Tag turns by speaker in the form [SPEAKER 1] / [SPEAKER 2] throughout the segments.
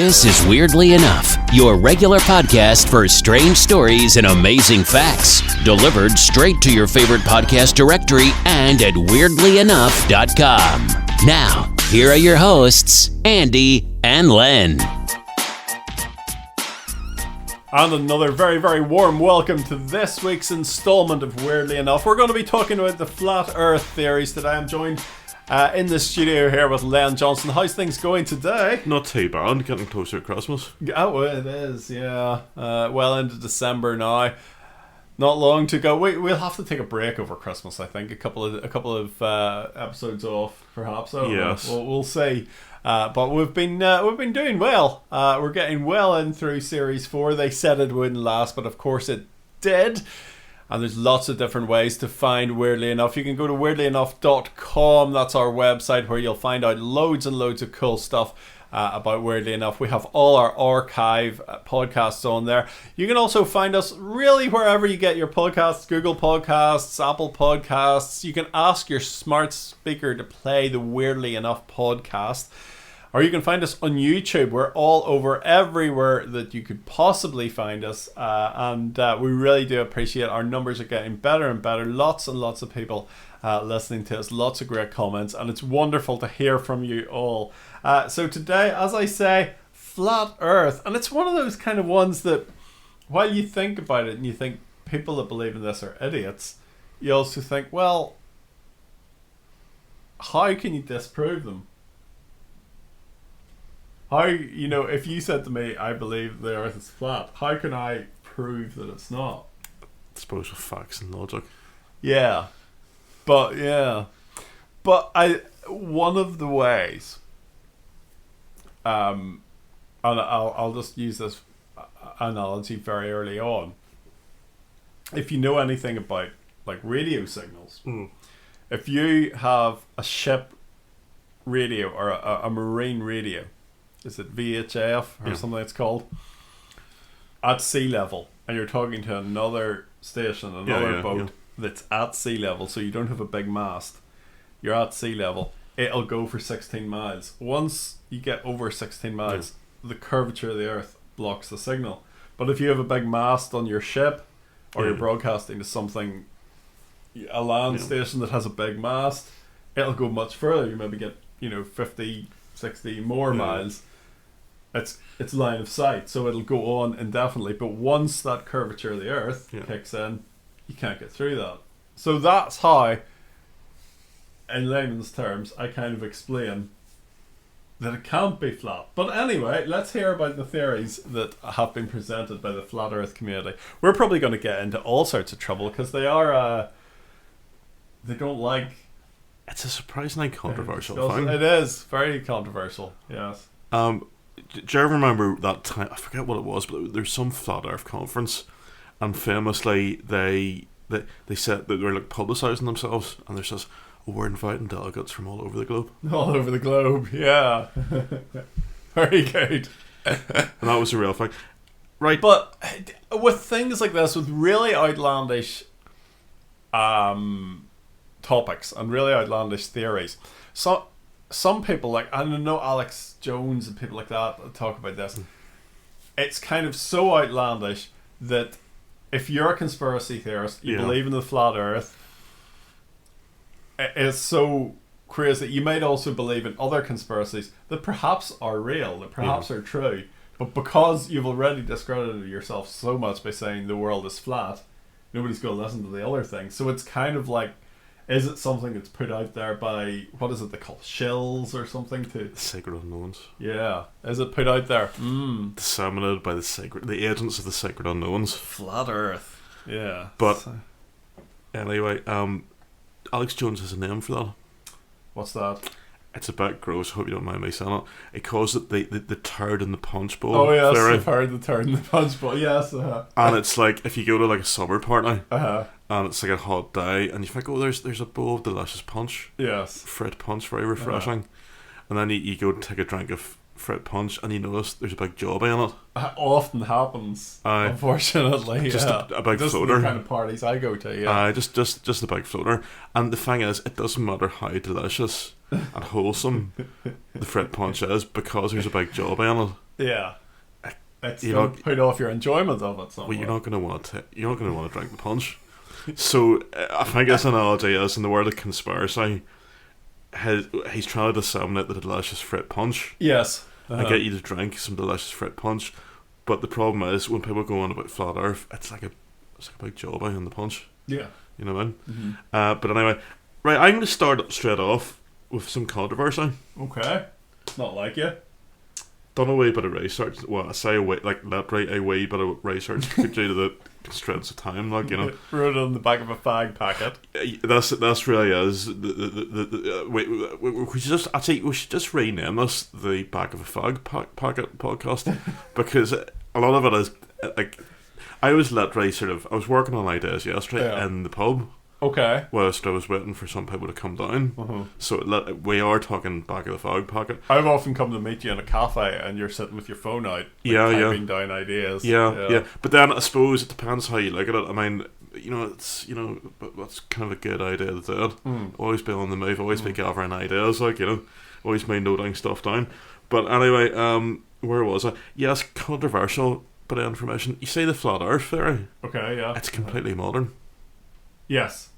[SPEAKER 1] This is Weirdly Enough, your regular podcast for strange stories and amazing facts, delivered straight to your favorite podcast directory and at weirdlyenough.com. Now, here are your hosts, Andy and Len.
[SPEAKER 2] And another very, very warm welcome to this week's installment of Weirdly Enough. We're going to be talking about the flat earth theories today. I'm joined in the studio here with Len Johnson. How's things going today?
[SPEAKER 3] Not too bad, getting closer to Christmas.
[SPEAKER 2] Oh, it is, yeah. Well into December now. Not long to go. We'll have to take a break over Christmas, I think. A couple of episodes off, perhaps.
[SPEAKER 3] Yes.
[SPEAKER 2] We'll see. But we've been doing well. We're getting well in through Series 4. They said it wouldn't last, but of course it did. And there's lots of different ways to find Weirdly Enough. You can go to weirdlyenough.com. That's our website where you'll find out loads and loads of cool stuff about Weirdly Enough. We have all our archive podcasts on there. You can also find us really wherever you get your podcasts. Google Podcasts, Apple Podcasts. You can ask your smart speaker to play the Weirdly Enough podcast. Or you can find us on YouTube. We're all over everywhere that you could possibly find us. And we really do appreciate our numbers are getting better and better. Lots and lots of people listening to us. Lots of great comments. And it's wonderful to hear from you all. So today, as I say, flat earth. And it's one of those kind of ones that while you think about it and you think people that believe in this are idiots, you also think, well, how can you disprove them? How, if you said to me, I believe the earth is flat, how can I prove that it's not?
[SPEAKER 3] I suppose with facts and logic.
[SPEAKER 2] Yeah. But one of the ways, and I'll just use this analogy very early on. If you know anything about like radio signals, if you have a ship radio or a marine radio, is it VHF or something it's called, at sea level, and you're talking to another station, another boat that's at sea level, so you don't have a big mast, you're at sea level, it'll go for 16 miles. Once you get over 16 miles, the curvature of the earth blocks the signal. But if you have a big mast on your ship, or you're broadcasting to something, a land station that has a big mast, it'll go much further. You maybe get 50, 60 more miles. It's line of sight, so it'll go on indefinitely. But once that curvature of the earth kicks in, you can't get through that. So that's how, in layman's terms, I kind of explain that it can't be flat. But anyway, let's hear about the theories that have been presented by the flat earth community. We're probably going to get into all sorts of trouble because they are they don't like.
[SPEAKER 3] It's a surprisingly controversial thing.
[SPEAKER 2] It is very controversial. Yes.
[SPEAKER 3] Do you ever remember that time? I forget what it was, but there's some flat earth conference, and famously they said that they're like publicising themselves, and there's this, we're inviting delegates from all over the globe.
[SPEAKER 2] All over the globe, yeah. Very good.
[SPEAKER 3] And that was a real thing, right?
[SPEAKER 2] But with things like this, with really outlandish topics and really outlandish theories, so some people, like I know Alex Jones and people like that talk about this. It's kind of so outlandish that if you're a conspiracy theorist, you believe in the flat earth, it's so crazy that you might also believe in other conspiracies that perhaps are real, that perhaps are true, but because you've already discredited yourself so much by saying the world is flat, nobody's going to listen to the other thing. So it's kind of like, is it something that's put out there by, what is it they call, shills or something? To
[SPEAKER 3] sacred unknowns.
[SPEAKER 2] Yeah. Is it put out there?
[SPEAKER 3] Disseminated by the agents of the sacred unknowns.
[SPEAKER 2] Flat earth. Yeah.
[SPEAKER 3] But anyway, Alex Jones has a name for that.
[SPEAKER 2] What's that?
[SPEAKER 3] It's a bit gross, I hope you don't mind me saying it. It calls it the turd in the punch bowl.
[SPEAKER 2] Oh yes,
[SPEAKER 3] theory.
[SPEAKER 2] I've heard the turd in the punch bowl, yes.
[SPEAKER 3] And it's like, if you go to like a summer party, and it's like a hot day, and you think, oh, there's a bowl of delicious punch.
[SPEAKER 2] Yes.
[SPEAKER 3] Fruit punch, very refreshing. And then you go to take a drink of fruit punch, and you notice there's a big job in it.
[SPEAKER 2] It often happens, unfortunately.
[SPEAKER 3] Just a big
[SPEAKER 2] just
[SPEAKER 3] floater.
[SPEAKER 2] The kind of parties I go to, yeah.
[SPEAKER 3] Just a big floater. And the thing is, it doesn't matter how delicious and wholesome the fruit punch is, because there's a big job in it.
[SPEAKER 2] Yeah. It's
[SPEAKER 3] You
[SPEAKER 2] going
[SPEAKER 3] know-
[SPEAKER 2] to put off your enjoyment of it somewhat.
[SPEAKER 3] Well, you're not going to want to drink the punch. So I think this analogy is in the world of conspiracy. He's trying to disseminate the delicious fruit punch
[SPEAKER 2] Yes.
[SPEAKER 3] and get you to drink some delicious fruit punch. But the problem is when people go on about flat Earth, it's like a big job in the punch.
[SPEAKER 2] Yeah.
[SPEAKER 3] You know what I mean?
[SPEAKER 2] Mm-hmm.
[SPEAKER 3] But anyway, right, I'm going to start straight off with some controversy.
[SPEAKER 2] Okay. Not like you.
[SPEAKER 3] Done a wee bit of research. Well, I say literally a wee bit of research due to the constraints of time. Like, you know,
[SPEAKER 2] Wrote it on the back of a fag packet.
[SPEAKER 3] That's really is. We should just rename this the back of a fag packet podcast because a lot of it is like I was literally I was working on ideas yesterday in the pub.
[SPEAKER 2] Okay.
[SPEAKER 3] Whilst I was waiting for some people to come down.
[SPEAKER 2] Uh-huh.
[SPEAKER 3] So we are talking back of the fag packet.
[SPEAKER 2] I've often come to meet you in a cafe and you're sitting with your phone out, typing down ideas.
[SPEAKER 3] Yeah. But then I suppose it depends how you look at it. I mean, that's kind of a good idea to do it. Always be on the move, always be gathering ideas, always be noting stuff down. But anyway, where was I? Yes, controversial bit of information. You see the flat Earth theory?
[SPEAKER 2] Okay, yeah.
[SPEAKER 3] It's completely modern.
[SPEAKER 2] Yes.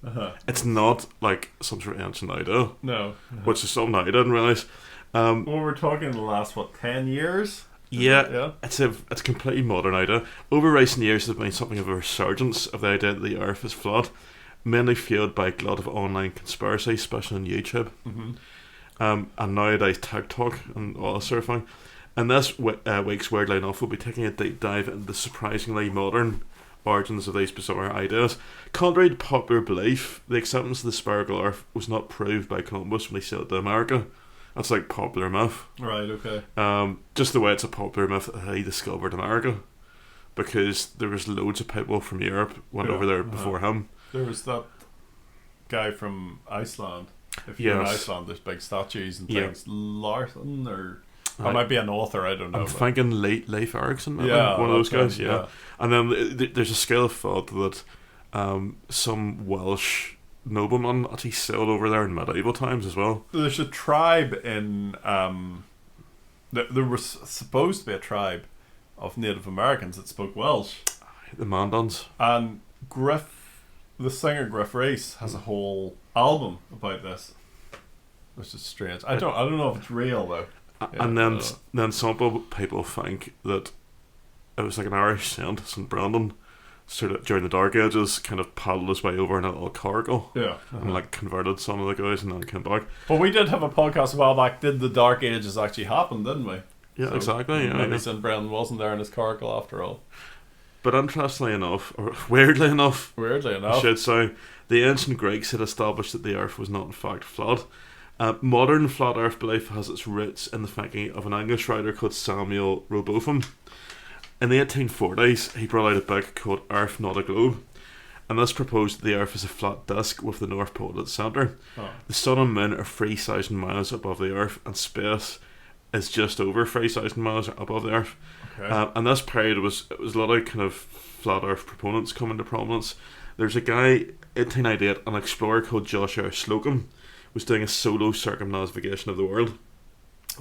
[SPEAKER 3] It's not like some sort of ancient idea.
[SPEAKER 2] No.
[SPEAKER 3] Which is something I didn't realise.
[SPEAKER 2] Well, we're talking the last, 10 years?
[SPEAKER 3] Yeah. It's a completely modern idea. Over recent years, there's been something of a resurgence of the idea that the Earth is flat, mainly fueled by a lot of online conspiracies, especially on YouTube.
[SPEAKER 2] Mm-hmm.
[SPEAKER 3] And nowadays TikTok and all that sort of thing. And this week's Weirdly Enough, we'll be taking a deep dive into the surprisingly modern origins of these bizarre ideas. Contrary to popular belief, the acceptance of the spherical Earth was not proved by Columbus when he sailed to America. That's like popular myth.
[SPEAKER 2] Right, okay.
[SPEAKER 3] Just the way it's a popular myth that he discovered America, because there was loads of people from Europe went over there before him.
[SPEAKER 2] There was that guy from Iceland. If you're in Iceland, there's big statues and things. Larson or... I might be an author, I don't know.
[SPEAKER 3] I'm thinking Leif Erikson, maybe,
[SPEAKER 2] yeah,
[SPEAKER 3] one of those guys,
[SPEAKER 2] yeah.
[SPEAKER 3] And then there's a scale of thought that some Welsh nobleman actually sailed over there in medieval times as well.
[SPEAKER 2] There's a tribe in... there was supposed to be a tribe of Native Americans that spoke Welsh.
[SPEAKER 3] The Mandans.
[SPEAKER 2] And the singer Griff Rhys has a whole album about this, which is strange. I don't know if it's real, though.
[SPEAKER 3] And then some people think that it was like an Irish saint, St. Brendan, sort of during the Dark Ages, kind of paddled his way over in a little cargo, and like converted some of the guys and then came back.
[SPEAKER 2] But we did have a podcast a while back. Did the Dark Ages actually happen? Didn't we?
[SPEAKER 3] Yeah, so exactly. Yeah,
[SPEAKER 2] maybe St. Brendan wasn't there in his cargo after all.
[SPEAKER 3] But interestingly enough, or weirdly enough, I should say, the ancient Greeks had established that the Earth was not in fact flat. Modern flat Earth belief has its roots in the thinking of an English writer called Samuel Robotham. In the 1840s, he brought out a book called Earth Not a Globe, and this proposed that the Earth is a flat disk with the North Pole at the centre. The Sun and Moon are 3,000 miles above the Earth, and space is just over 3,000 miles above the Earth.
[SPEAKER 2] Okay.
[SPEAKER 3] And this period it was a lot of kind of flat Earth proponents come into prominence. There's a guy, 1898, an explorer called Joshua Slocum, was doing a solo circumnavigation of the world.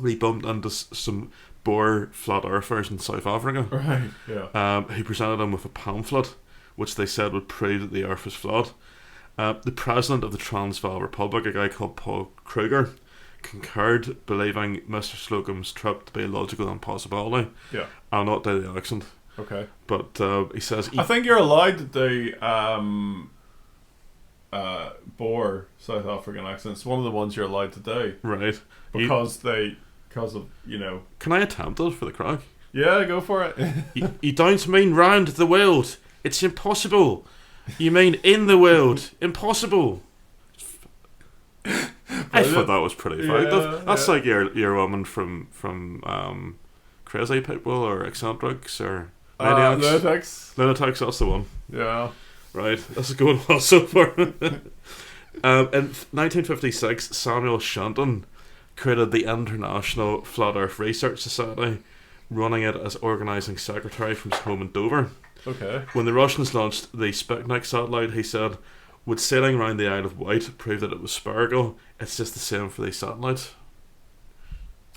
[SPEAKER 3] He bumped into some Boer flat earthers in South Africa.
[SPEAKER 2] Right, yeah.
[SPEAKER 3] He presented them with a pamphlet which they said would prove that the Earth was flat. The president of the Transvaal Republic, a guy called Paul Kruger, concurred, believing Mr. Slocum's trip to be a logical impossibility.
[SPEAKER 2] Yeah.
[SPEAKER 3] I'll not do the accent.
[SPEAKER 2] Okay.
[SPEAKER 3] But he says...
[SPEAKER 2] I think you're allowed to do Boer South African accents. One of the ones you're allowed to do.
[SPEAKER 3] Right.
[SPEAKER 2] Because of,
[SPEAKER 3] Can I attempt it for the crack?
[SPEAKER 2] Yeah, go for it.
[SPEAKER 3] You don't mean round the world. It's impossible. You mean in the world. Impossible. I thought that was pretty effective. That's like your woman from Crazy People or Eccentrics or
[SPEAKER 2] Lunatics.
[SPEAKER 3] Lunatics, that's the one.
[SPEAKER 2] Yeah.
[SPEAKER 3] Right, this is going well so far. In 1956, Samuel Shenton created the International Flat Earth Research Society, running it as organising secretary from his home in Dover.
[SPEAKER 2] Okay.
[SPEAKER 3] When the Russians launched the Sputnik satellite, he said, "Would sailing around the Isle of Wight prove that it was spherical? It's just the same for these satellites."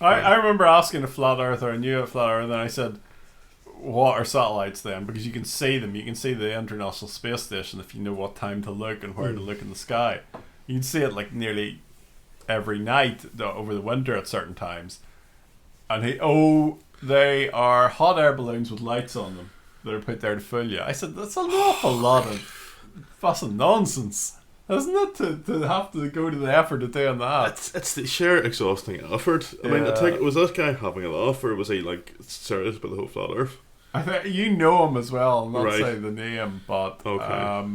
[SPEAKER 2] I remember asking a flat earther, I knew a flat earther, and I said, what are satellites then? Because you can see them. You can see the International Space Station if you know what time to look and where to look in the sky. You can see it like nearly every night over the winter at certain times. And they are hot air balloons with lights on them that are put there to fool you. I said, that's an awful lot of fucking nonsense, isn't it, to have to go to the effort of doing that?
[SPEAKER 3] It's the sheer exhausting effort. I mean, was this guy having a laugh, or was he like serious about the whole flat Earth?
[SPEAKER 2] I think you know him as well. I'll not
[SPEAKER 3] Right.
[SPEAKER 2] say the name, but
[SPEAKER 3] Okay.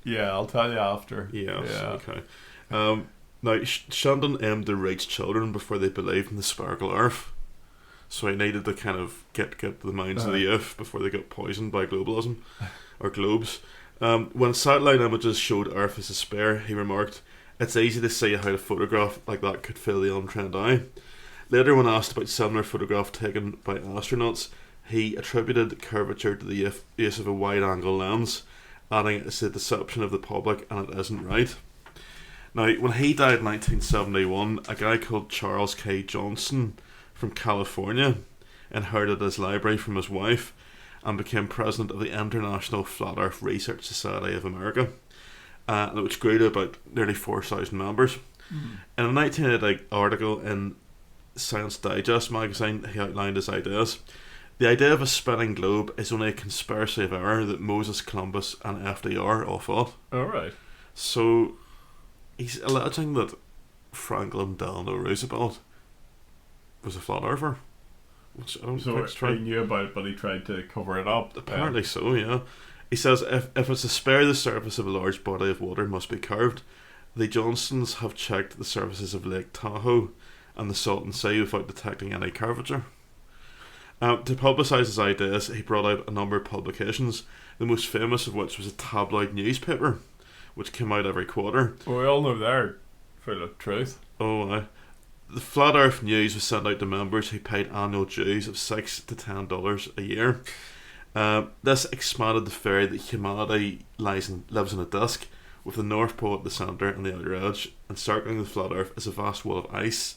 [SPEAKER 2] yeah, I'll tell you after.
[SPEAKER 3] Yes,
[SPEAKER 2] Yeah.
[SPEAKER 3] okay. Now, Shandon aimed to reach children before they believed in the spherical Earth. So he needed to kind of get the minds of the youth before they got poisoned by globalism, or globes. When satellite images showed Earth as a sphere, he remarked, "It's easy to see how a photograph like that could fool the untrained eye." Later, when asked about similar photographs taken by astronauts, he attributed curvature to the use of a wide-angle lens, adding it's the deception of the public and it isn't right. Now, when he died in 1971, a guy called Charles K. Johnson from California inherited his library from his wife and became president of the International Flat Earth Research Society of America, which grew to about nearly 4,000 members. In a 1980 article in Science Digest magazine, he outlined his ideas. The idea of a spinning globe is only a conspiracy of error that Moses, Columbus and FDR all thought.
[SPEAKER 2] Alright.
[SPEAKER 3] So he's alleging that Franklin Delano Roosevelt was a flat earther, which I don't think is
[SPEAKER 2] So
[SPEAKER 3] true.
[SPEAKER 2] he knew about it, but he tried to cover it up.
[SPEAKER 3] Apparently so, yeah. He says if it's a sphere, the surface of a large body of water must be curved. The Johnsons have checked the surfaces of Lake Tahoe and the Salton Sea without detecting any curvature. To publicise his ideas, he brought out a number of publications, the most famous of which was a tabloid newspaper, which came out every quarter.
[SPEAKER 2] Well, we all know they're full of truth.
[SPEAKER 3] The Flat Earth News was sent out to members who paid annual dues of $6 to $10 a year. This expanded the theory that humanity lives in a disk, with the North Pole at the centre and the outer edge, encircling the flat Earth is a vast wall of ice,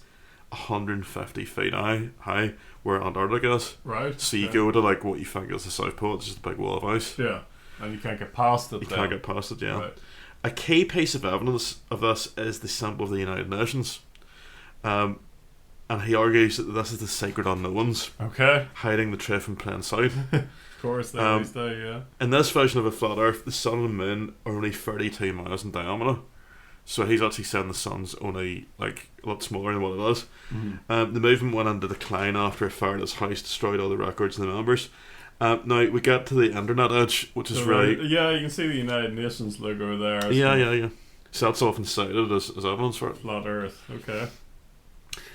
[SPEAKER 3] 150 feet high, where Antarctica is.
[SPEAKER 2] Right.
[SPEAKER 3] So you go to like what you think is the South Pole, it's just a big wall of ice.
[SPEAKER 2] Yeah. And you can't get past it.
[SPEAKER 3] You can't get past it, yeah.
[SPEAKER 2] Right.
[SPEAKER 3] A key piece of evidence of this is the symbol of the United Nations. And he argues that this is the sacred unknowns,
[SPEAKER 2] Okay.
[SPEAKER 3] hiding the truth in plain sight.
[SPEAKER 2] Of course, they always do, yeah.
[SPEAKER 3] In this version of a flat Earth, the Sun and the Moon are only 32 miles in diameter. So he's actually saying the Sun's only like a lot smaller than what it is. The movement went into decline after a fire at his house destroyed all the records and the members. Now we get to the internet age, which is really...
[SPEAKER 2] Yeah, you can see the United Nations logo there.
[SPEAKER 3] Yeah. So that's often cited as evidence for it.
[SPEAKER 2] Flat Earth, okay.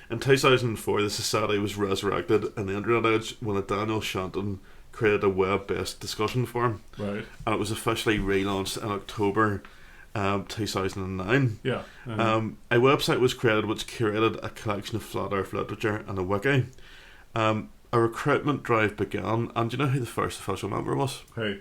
[SPEAKER 3] In 2004, the society was resurrected in the internet age when a Daniel Shanton created a web-based discussion forum.
[SPEAKER 2] Right.
[SPEAKER 3] And it was officially relaunched in October 2009.
[SPEAKER 2] Yeah.
[SPEAKER 3] A website was created which curated a collection of flat earth literature and a wiki. A recruitment drive began, and do you know who the first official member was?
[SPEAKER 2] Hey.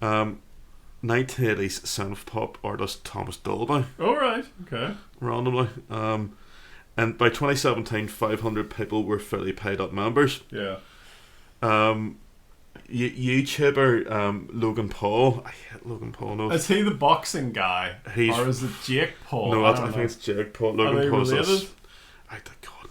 [SPEAKER 3] 1980s synth pop artist Thomas Dolby,
[SPEAKER 2] Alright, okay.
[SPEAKER 3] randomly. And by 2017, 500 people were fully paid up members.
[SPEAKER 2] Yeah.
[SPEAKER 3] YouTuber Logan Paul. I hate Logan Paul. No,
[SPEAKER 2] Is he the boxing guy?
[SPEAKER 3] He's-
[SPEAKER 2] or is it Jake Paul?
[SPEAKER 3] no,
[SPEAKER 2] I
[SPEAKER 3] I
[SPEAKER 2] don't
[SPEAKER 3] think
[SPEAKER 2] know.
[SPEAKER 3] it's Jake Paul.
[SPEAKER 2] Are
[SPEAKER 3] Logan
[SPEAKER 2] they
[SPEAKER 3] Paul's
[SPEAKER 2] related?
[SPEAKER 3] this. God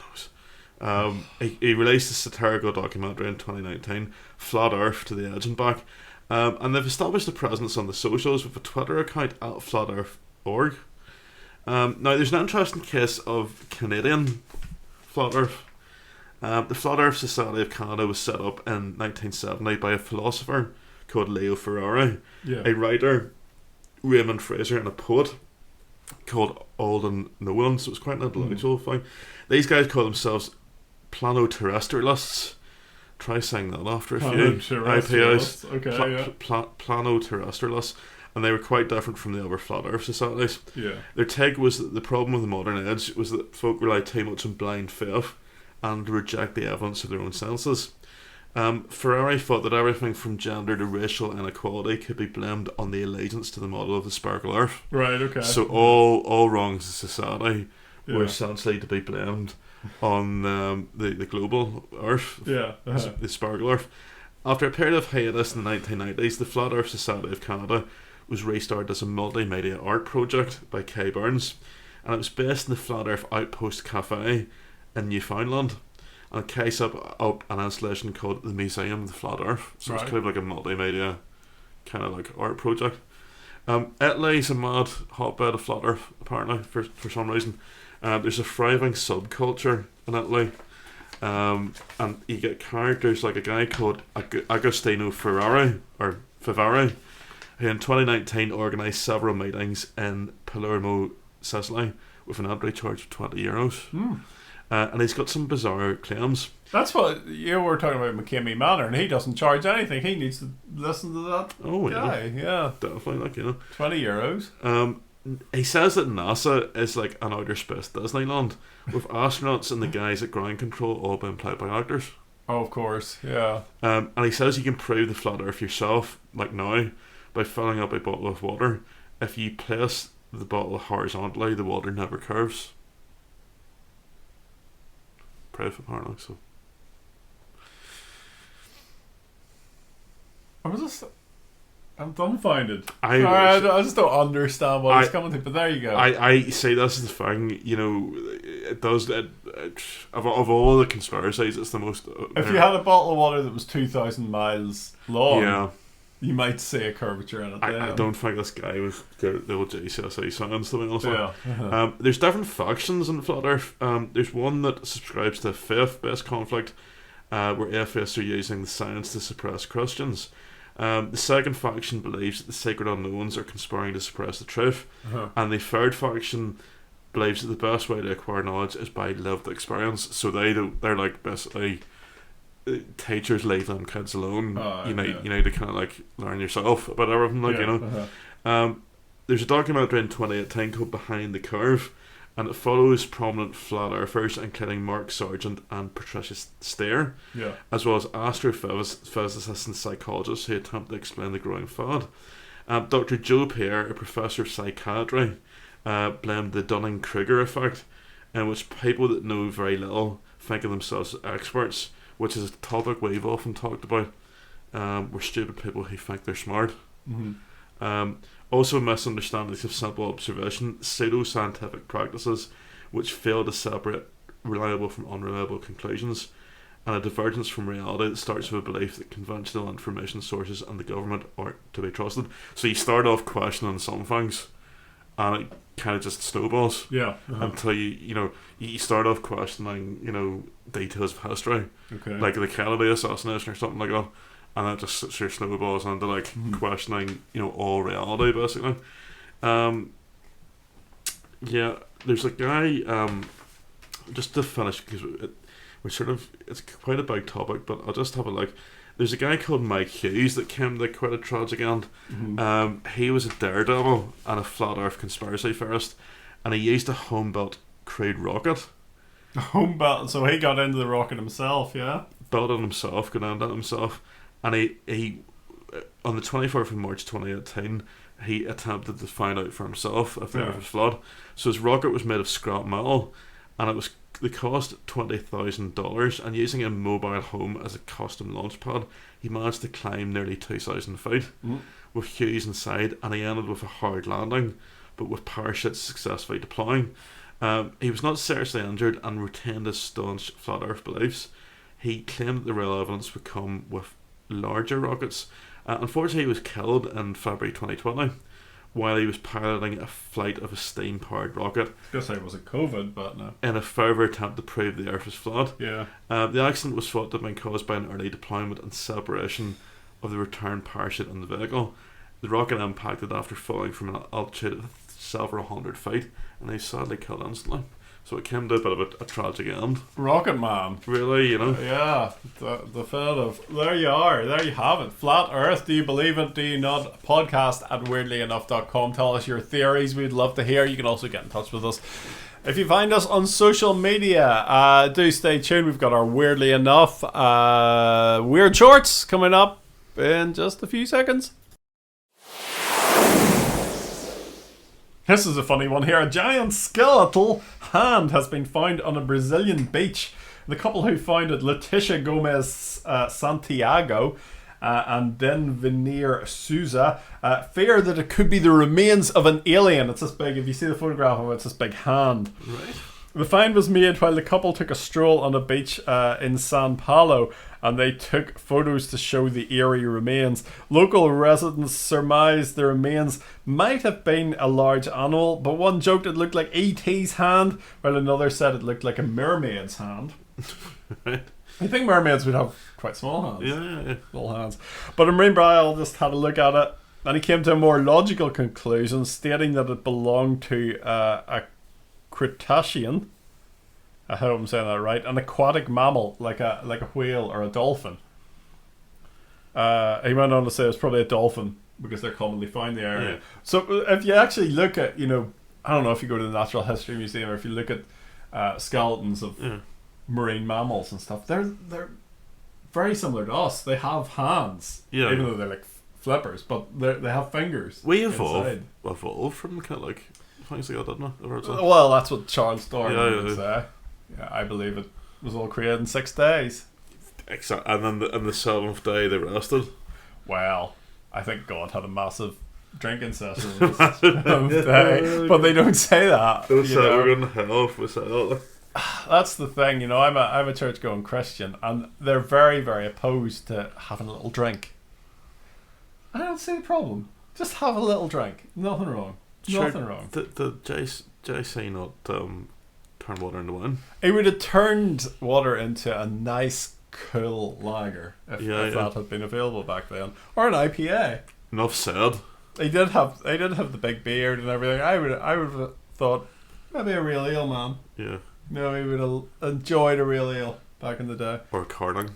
[SPEAKER 3] knows. He released a satirical documentary in 2019, Flat Earth to the Edge and Back, and they've established a presence on the socials with a Twitter account at FlatEarth.org. Now, there's an interesting case of Canadian Flat Earth. The Flat Earth Society of Canada was set up in 1970 by a philosopher called Leo Ferrari,
[SPEAKER 2] Yeah.
[SPEAKER 3] a writer, Raymond Fraser, and a poet called Alden Nolan, so it's quite an intellectual thing. These guys call themselves planoterrestrialists. Try saying that after a few.
[SPEAKER 2] Planoterrestrialists, okay, yeah.
[SPEAKER 3] Planoterrestrialists. And they were quite different from the other flat earth societies.
[SPEAKER 2] Yeah.
[SPEAKER 3] Their take was that the problem with the modern age was that folk rely too much on blind faith and reject the evidence of their own senses. Ferrari thought that everything from gender to racial inequality could be blamed on the allegiance to the model of the spherical earth.
[SPEAKER 2] Right, okay.
[SPEAKER 3] So all wrongs of society were essentially to be blamed on the global Earth, the spherical Earth. After a period of hiatus in the 1990s, the Flat Earth Society of Canada was restarted as a multimedia art project by Kay Burns, and it was based in the Flat Earth Outpost Cafe in Newfoundland. And Kay set up an installation called the Museum of the Flat Earth, so it's kind of like a multimedia kind of like art project. Italy's a mad hotbed of Flat Earth, apparently, for some reason. There's a thriving subculture in Italy, and you get characters like a guy called Agostino Ferrari, who in 2019 organised several meetings in Palermo, Sicily, with an entry charge of €20. And he's got some bizarre claims.
[SPEAKER 2] That's what you were talking about, McKamey Manor, and he doesn't charge anything. He needs to listen to that guy. Yeah,
[SPEAKER 3] definitely, like, you know,
[SPEAKER 2] €20.
[SPEAKER 3] He says that NASA is like an outer space Disneyland, with astronauts and the guys at ground control all being played by actors.
[SPEAKER 2] Oh, of course, yeah.
[SPEAKER 3] And he says you can prove the flat Earth yourself, like now, by filling up a bottle of water. If you place the bottle horizontally, the water never curves. Proof, apparently. So
[SPEAKER 2] I'm dumbfounded.
[SPEAKER 3] I
[SPEAKER 2] just don't understand what he's coming to, but there you go.
[SPEAKER 3] I say this is the thing, you know, it does, of all the conspiracies, it's the most...
[SPEAKER 2] if you had a bottle of water that was 2,000 miles long,
[SPEAKER 3] yeah,
[SPEAKER 2] you might see a curvature in it.
[SPEAKER 3] I don't think this guy was good, the old GCSE science, to be honest.
[SPEAKER 2] Yeah.
[SPEAKER 3] There's different factions in Flat Earth. There's one that subscribes to faith-based conflict, where atheists are using the science to suppress Christians. The second faction believes that the sacred unknowns are conspiring to suppress the truth, and the third faction believes that the best way to acquire knowledge is by lived experience. So they're like basically teachers leave them kids alone. You need to kind of like learn yourself about everything, like, you know. There's a documentary in 2018 called Behind the Curve, and it follows prominent flat earthers including Mark Sargent and Patricia Stair, as well as astrophysicists and psychologists who attempt to explain the growing fad. Dr. Joe Pierre, a professor of psychiatry, blamed the Dunning-Kruger effect, in which people that know very little think of themselves as experts, which is a topic we've often talked about. We're stupid people who think they're smart. Also, misunderstandings of simple observation, pseudo-scientific practices which fail to separate reliable from unreliable conclusions, and a divergence from reality that starts with a belief that conventional information sources and the government are to be trusted. So you start off questioning some things, and it kind of just snowballs. Until you start off questioning, details of history, like the Kennedy assassination or something like that. And that just sits your snowballs into like questioning, all reality, basically. There's a guy, just to finish, because it's quite a big topic, but I'll just have a look. There's a guy called Mike Hughes that came to quite a tragic end. He was a daredevil and a flat earth conspiracy theorist, and he used a home-built crude rocket.
[SPEAKER 2] Home-built, so he got into the rocket himself, yeah?
[SPEAKER 3] Built it himself, got into it himself. And he on the 24th of March 2018, he attempted to find out for himself if the Earth was flat. So his rocket was made of scrap metal, and the cost $20,000. And using a mobile home as a custom launch pad, he managed to climb nearly 2,000 feet with Hughes inside, and he ended with a hard landing, but with parachutes successfully deploying. He was not seriously injured and retained his staunch flat Earth beliefs. He claimed that the real evidence would come with larger rockets. Unfortunately, he was killed in February 2020 while he was piloting a flight of a steam-powered rocket.
[SPEAKER 2] I was going to say, was it COVID, but no.
[SPEAKER 3] In a further attempt to prove the Earth was flat. The accident was thought to have been caused by an early deployment and separation of the return parachute in the vehicle. The rocket impacted after falling from an altitude of several hundred feet, and he sadly killed instantly. So it came to a bit of a tragic end.
[SPEAKER 2] Rocket Man.
[SPEAKER 3] Really,
[SPEAKER 2] Yeah, the fed of... There you are. There you have it. Flat Earth. Do you believe it? Do you not? Podcast at weirdlyenough.com. Tell us your theories. We'd love to hear. You can also get in touch with us if you find us on social media. Do stay tuned. We've got our Weirdly Enough Weird Shorts coming up in just a few seconds. This is a funny one here. A giant skeletal hand has been found on a Brazilian beach. The couple who found it, Leticia Gomez Santiago and then Veneer Souza, fear that it could be the remains of an alien. It's this big, if you see the photograph of it, it's this big hand.
[SPEAKER 3] Right.
[SPEAKER 2] The find was made while the couple took a stroll on a beach in Sao Paulo, and they took photos to show the eerie remains. Local residents surmised the remains might have been a large animal, but one joked it looked like E.T.'s hand, while another said it looked like a mermaid's hand.
[SPEAKER 3] Right.
[SPEAKER 2] I think mermaids would have quite small hands.
[SPEAKER 3] Yeah.
[SPEAKER 2] Little hands. But a marine biologist had a look at it, and he came to a more logical conclusion, stating that it belonged to a Cretacean, I hope I'm saying that right, an aquatic mammal like a whale or a dolphin. He went on to say it's probably a dolphin because they're commonly found in the area.
[SPEAKER 3] Yeah.
[SPEAKER 2] So if you actually look at, I don't know if you go to the Natural History Museum or if you look at skeletons of marine mammals and stuff, they're very similar to us. They have hands, even though they're like flippers, but they have fingers.
[SPEAKER 3] We evolved from kind of like things like that, didn't we?
[SPEAKER 2] Well, that's what Charles Darwin would
[SPEAKER 3] Yeah.
[SPEAKER 2] say. Yeah, I believe it was all created in 6 days.
[SPEAKER 3] Exactly. And then on the 7th day they rested.
[SPEAKER 2] Well, I think God had a massive drinking session on the 7th day, but they don't say that.
[SPEAKER 3] We're going to hell if we say that.
[SPEAKER 2] That's the thing, I'm a church-going Christian, and they're very, very opposed to having a little drink. I don't see the problem. Just have a little drink. Nothing wrong. Nothing wrong.
[SPEAKER 3] Did JC not turn water into wine?
[SPEAKER 2] He would have turned water into a nice, cool lager if that had been available back then, or an IPA.
[SPEAKER 3] Enough said.
[SPEAKER 2] He did have the big beard and everything. I would have thought maybe a real ale, man.
[SPEAKER 3] Yeah.
[SPEAKER 2] No, he would have enjoyed a real ale back in the day.
[SPEAKER 3] Or karting.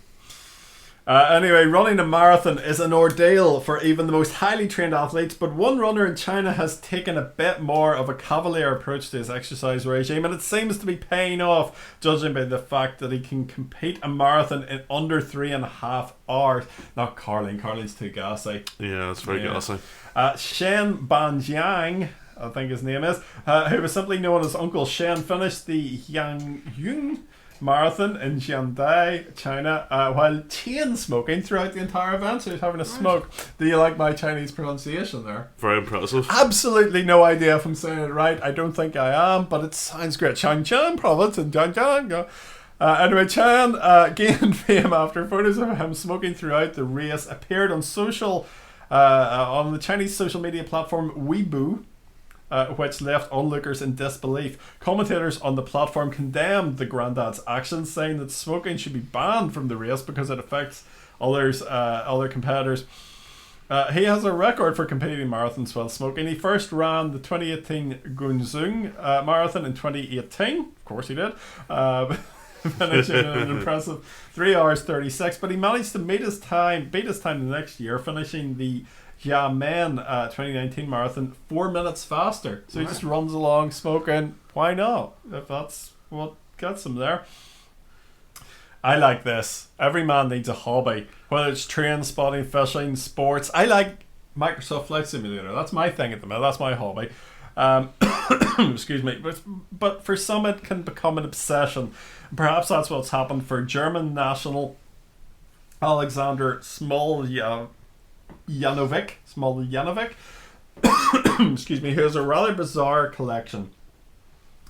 [SPEAKER 2] Anyway, running a marathon is an ordeal for even the most highly trained athletes, but one runner in China has taken a bit more of a cavalier approach to his exercise regime, and it seems to be paying off, judging by the fact that he can compete a marathon in under 3.5 hours. Not Carling. Carling's too gassy.
[SPEAKER 3] Yeah, it's very gassy.
[SPEAKER 2] Shen Banjiang, I think his name is, who was simply known as Uncle Shen, finished the Yangyun Marathon in Jiandai, China, while chain smoking throughout the entire event. So he's having a smoke. Do you like my Chinese pronunciation there?
[SPEAKER 3] Very impressive.
[SPEAKER 2] Absolutely no idea if I'm saying it right. I don't think I am, but it sounds great. Changchun province in Jiangjiang. Anyway, Chan gained fame after photos of him smoking throughout the race appeared on on the Chinese social media platform Weibo, which left onlookers in disbelief. Commentators on the platform condemned the granddad's actions, saying that smoking should be banned from the race because it affects other competitors. He has a record for completing marathons while smoking. He first ran the 2018 Gunzhou marathon in 2018. Of course he did. Finishing in an impressive 3 hours 36, but he managed to beat his time the next year, finishing the Xiamen 2019 marathon 4 minutes faster. So he just runs along smoking. Why not? If that's what gets him there. I like this. Every man needs a hobby, whether it's train spotting, fishing, sports. I like Microsoft Flight Simulator. That's my thing at the minute. That's my hobby. Excuse me. But for some it can become an obsession. Perhaps that's what's happened for German national Alexander Smoljaninovic. Excuse me, who has a rather bizarre collection.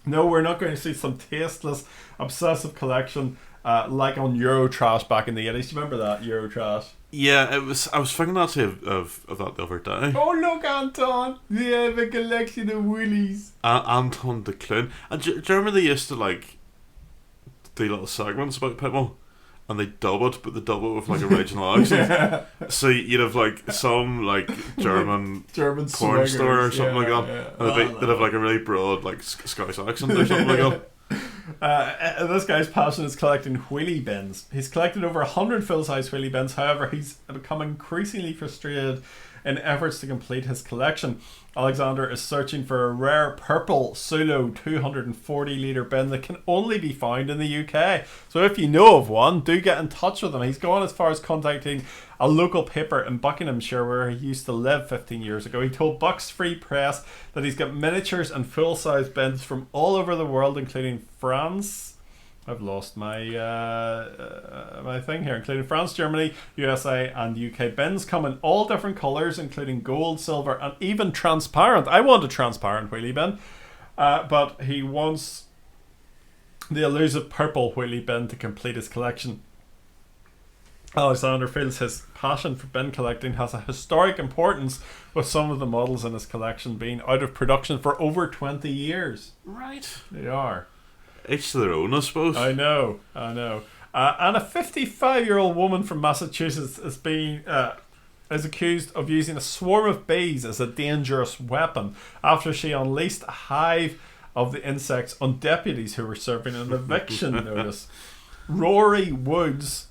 [SPEAKER 2] No, we're not going to see some tasteless, obsessive collection like on Eurotrash back in the 80s. Do you remember that, Eurotrash?
[SPEAKER 3] Yeah, it was. I was thinking actually of that the other day.
[SPEAKER 2] Oh look, Anton! They have a collection of willies.
[SPEAKER 3] Anton the Clown. And do you remember they used to like do little segments about people? And they dub it, but they dub it with like a regional accent. Yeah. So you'd have like some like German porn
[SPEAKER 2] swingers,
[SPEAKER 3] star or something like that.
[SPEAKER 2] Yeah.
[SPEAKER 3] And they'd have like a really broad like Scottish accent or something like that.
[SPEAKER 2] This guy's passion is collecting wheelie bins. He's collected over 100 full-size wheelie bins. However, he's become increasingly frustrated in efforts to complete his collection. Alexander is searching for a rare purple Solo 240-litre bin that can only be found in the UK. So if you know of one, do get in touch with him. He's gone as far as contacting a local paper in Buckinghamshire where he used to live 15 years ago. He told Bucks Free Press that he's got miniatures and full-size bins from all over the world, including France. I've lost my my thing here, including France, Germany, USA, and UK. Bins come in all different colours, including gold, silver, and even transparent. I want a transparent wheelie bin, but he wants the elusive purple wheelie bin to complete his collection. Alexander feels his passion for bin collecting has a historic importance, with some of the models in his collection being out of production for over 20 years.
[SPEAKER 3] Right.
[SPEAKER 2] They are.
[SPEAKER 3] Each to their own, I suppose.
[SPEAKER 2] I know. And a 55-year-old woman from Massachusetts is accused of using a swarm of bees as a dangerous weapon after she unleashed a hive of the insects on deputies who were serving an eviction notice. Rory Woods,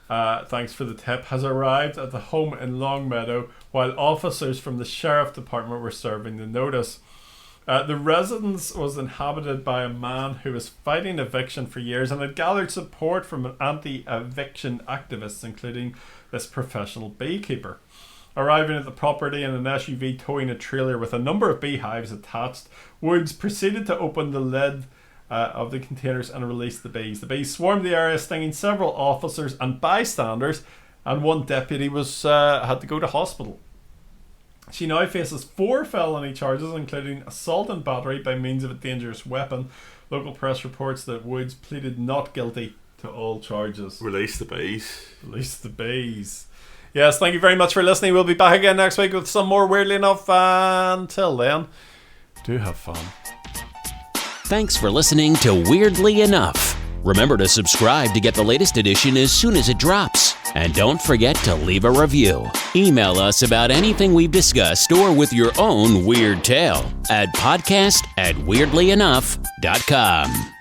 [SPEAKER 2] thanks for the tip, has arrived at the home in Longmeadow while officers from the sheriff department were serving the notice. The residence was inhabited by a man who was fighting eviction for years and had gathered support from anti-eviction activists, including this professional beekeeper. Arriving at the property in an SUV towing a trailer with a number of beehives attached, Woods proceeded to open the lid of the containers and release the bees. The bees swarmed the area, stinging several officers and bystanders, and one deputy had to go to hospital. She now faces 4 felony charges, including assault and battery by means of a dangerous weapon. Local press reports that Woods pleaded not guilty to all charges.
[SPEAKER 3] Release the bees.
[SPEAKER 2] Release the bees. Yes, thank you very much for listening. We'll be back again next week with some more Weirdly Enough. Until then, do have fun.
[SPEAKER 1] Thanks for listening to Weirdly Enough. Remember to subscribe to get the latest edition as soon as it drops. And don't forget to leave a review. Email us about anything we've discussed or with your own weird tale at podcast@weirdlyenough.com.